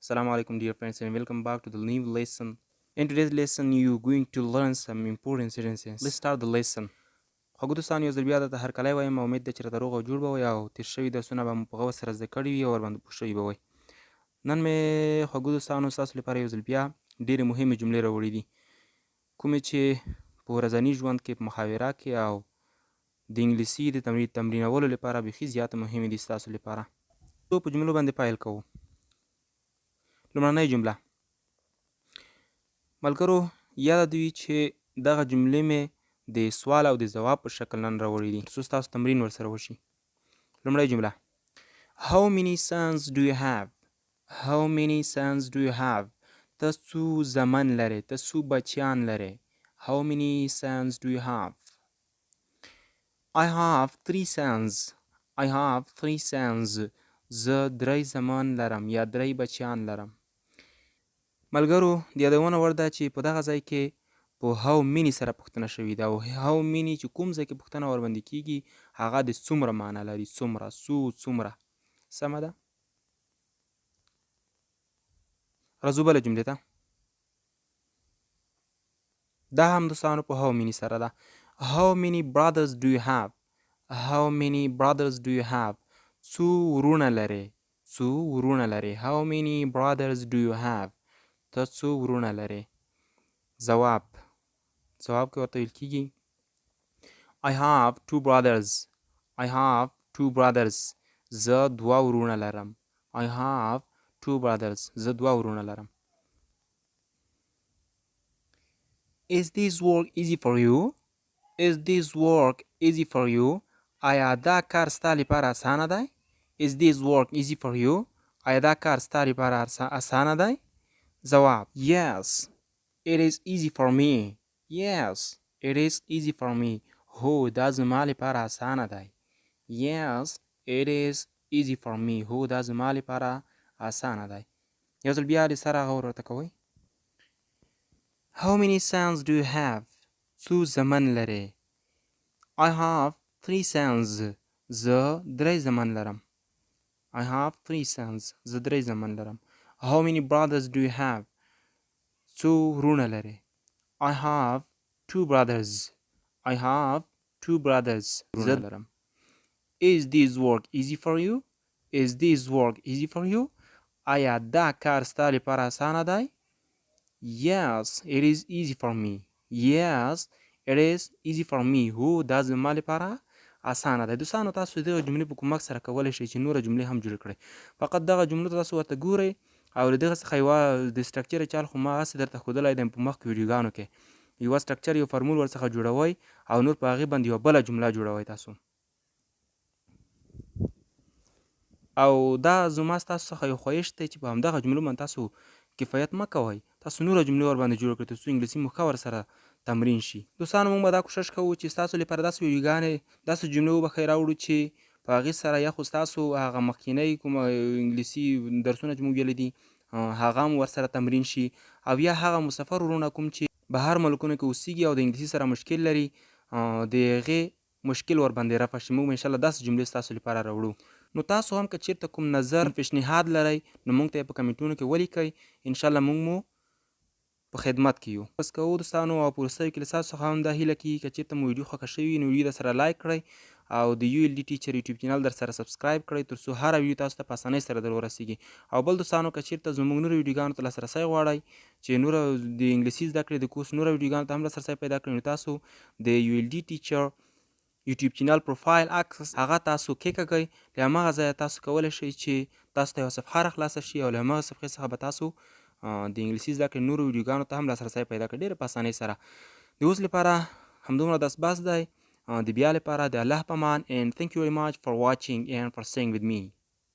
Assalamu alaikum dear friends and welcome back to the new lesson. In today's lesson you're going to learn some important sentences. Let's start the lesson. خواږو دوستان یو ځل بیا درته هرکلی وایم امید ده چې راته روغ او جوړ به وئ او تېر شوي درسونه به مو په غور سره زده کړي وي او ورباندې پوه شوي به وئ. نن مې خواږو دوستانو ستاسو لپاره یو ځل بیا ډېرې مهمې جملې راوړي دي کومې چې په ورځني ژوند کې په محاوره کې او د انګلیسي د تمرینولو لپاره بیخي زیاته مهمې دي ستاسو لپاره. په جملو باندې پیل کوو. لومړنۍ جمله ملګرو یاده دې وي چې دغه جملې مې د سوال او د جواب په شکل نن راوړي دي ترڅو ستاسو تمرین ورسره وشي. لومړۍ جمله How many sons do you have? How many sons do you have? ته څو زامن لرې؟ ته څو بچیان لرې؟ How many sons do you have? I have 3 sons. I have 3 sons. زه 3 زامن لرم یا 3 بچیان لرم. ملګرو د یادونه وړ ده چې په دغه ځای کې په how many سره پوښتنه شوې ده او how many چې کوم ځای کې پوښتنه ورباندې کیږي هغه د څومره معنا لري. څومره څومره سمه ده. راځو بله جملې ته. دا هم دوستانو په how many سره ده. How many brothers do you have? How many brothers do you have? څو ورونه لرې؟ څو ورونه لرې؟ How many brothers do you have? ته څو ورونه لرې؟ جواب کې ورته ویل کیږي I have 2 brothers. I have 2 brothers. زه 2 ورونه لرم. I have 2 brothers. زه 2 ورونه لرم. Is this work easy for you? Is this work easy for you? آیا دا کار ستا لپاره اسانه دی؟ Is this work easy for you? آیا دا کار ستا لپاره اسانه دی؟ جواب Yes, it is easy for me. Yes, it is easy for me. هو دا زما لپاره اسانه دی. Yes, it is easy for me. هو دا زما لپاره اسانه دی. یو ځل بیا د سره غور ورته کوئ. How many sons do you have? څو زامن لرې؟ I have 3 sons. زه 3 زامن لرم. I have 3 sons. زه 3 زامن لرم. How many brothers do you have? څو ورونه لرې؟ I have 2 brothers. I have 2 brothers. زه لرم. Is this work easy for you? Is this work easy for you? آیا دا کار ستا لپاره اسانه دی؟ Yes, it is easy for me. Yes, it is easy for me. هو دا زما لپاره اسانه دی. دوستانو تاسو دغه جملې په کومک سره کولی شئ چې نوره جملې هم جوړې کړئ. فقط دغه جملو ته تاسو ورته ګورئ او دغه څخه یوه د سټرکچر چال خو ما هسې درته ښودلی دی په مخکې ویډیوګانو کې. یوه سټرکچر یو فارمول ورڅخه جوړوئ او نور په هغې باندې یوه بله جمله جوړوئ تاسو. او دا زما ستاسو څخه یو خواهش دی چې په همدغه جملو باندې تاسو کفایت مه کوئ. تاسو نوره جملې ورباندې جوړه کړئ ترڅو انګلیسي مو ښه ورسره تمرین شي. دوستانو موږ به دا کوښښ کوو چې ستاسو لپاره داسې ویډیوګانې داسې جملې وبښئ راوړو چې په هغې سره یا خو ستاسو هغه مخکینی کوم انګلیسي درسونه چې موږ ویلي دي هغه هم ورسره تمرین شي او یا هغه مسافر وروڼه کوم چې بهر ملکونو کې اوسیږي او د انګلیسي سره مشکل لري د هغې مشکل ورباندې رفع شي. موږ به انشاءالله داسې جملې ستاسو لپاره راوړو. نو تاسو هم که چیرته کوم نظر پیشنهاد لرئ نو موږ ته یې په کمنټونو کې ولیکئ. انشاءالله موږ مو په خدمت کې یو. بس کوو دوستانو او په وروستیو کې له ستاسو څخه هم دا هیله کېږي که چېرته مو ویډیو خوښه شوي نو ویډیو درسره لایک کړئ او د ULD ټیچر یوټیوب چینل درسره سبسکرایب کړئ ترڅو هره ویډیو تاسو ته په اسانۍ سره در ورسیږي. او بل دوستانو که چېرته زموږ نورو ویډیوګانو ته لاسرسی غواړئ چې نوره د انګلیسي زده کړې د کورس نوره ویډیوګانو ته هم لاسرسی پیدا کړئ نو تاسو د ULD ټیچر یوټیوب چینل پروفایل عکس هغه تاسو کېکاږئ. له هماغه ځایه تاسو کولی شئ چې تاسو ته یوه صفحه راخلاصه شي او له هماغه صفحې څخه به تاسو د انګلیسي زده کړې نورو ویډیوګانو ته هم لاسرسی پیدا کړئ ډېره په اسانۍ سره. د اوس لپاره همدومره بس دی. د بیا لپاره د الله په امان and thank you very much for watching and for staying with me.